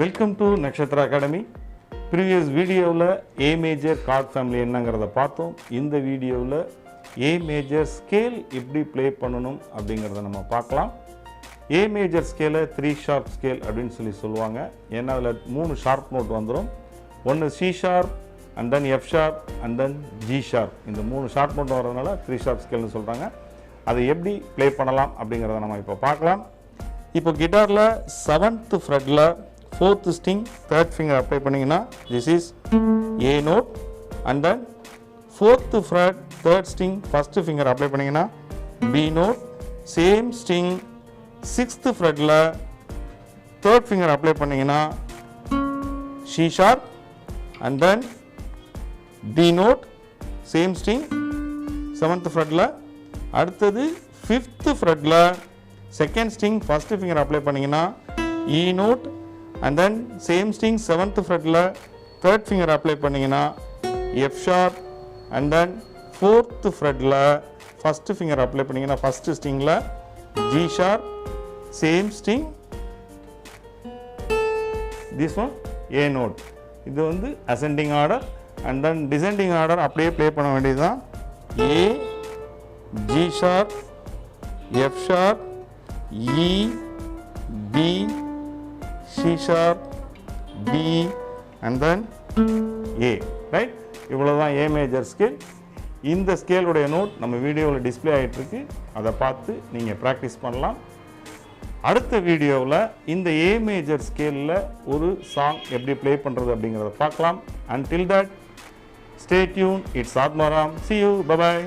Welcome to Nakkshathra Academy. Previous video A major chord family என்னங்கறத பார்த்தோம். இந்த வீடியோல A major scale எப்படி play பண்ணனும் அப்படிங்கறத நம்ம பார்க்கலாம். A major scale 3 sharp scale அப்படினு சொல்லுவாங்க. ஏன்னா அதுல 3 sharp note வந்துரும். ஒன்னு C sharp and then F sharp and then G sharp. இந்த 3 sharp note வரதுனால 3 sharp scale னு சொல்றாங்க. அதை எப்படி ப்ளே பண்ணலாம் அப்படிங்கறத நம்ம இப்ப பார்க்கலாம். இப்போ கிட்டார்ல 7th fretல 4th string 3rd finger apply பண்ணீங்கன்னா this is A note and then 4th fret 3rd string 1st finger apply பண்ணீங்கன்னா B note, same string 6th fretல 3rd finger apply பண்ணீங்கன்னா C sharp and then D note, same string 7th fretல அடுத்தது 5th fretல 2nd string 1st finger apply பண்ணீங்கன்னா E note and then same string 7th fretல 3rd finger apply பண்ணீங்கன்னா F sharp and then 4th fretல 1st finger apply பண்ணீங்கன்னா 1st stringல G sharp, same string this one A note. இது வந்து ascending order and then descending order அப்படியே play பண்ண வேண்டியதுதான். A, G sharp, F sharp, E, B, C sharp, B and then A, right? இவ்வளவுதான் A major scale. இந்த scale உடைய note நம்ம வீடியோல டிஸ்ப்ளே ஆயிட்டு இருக்கு. அதை பார்த்து நீங்க பிராக்டீஸ் பண்ணலாம். அடுத்த வீடியோல இந்த A major ஸ்கேல்ல ஒரு சாங் எப்படி ப்ளே பண்றது அப்படிங்கறத பார்க்கலாம். Until that, stay tuned. It's Atmaram. See you. Bye bye.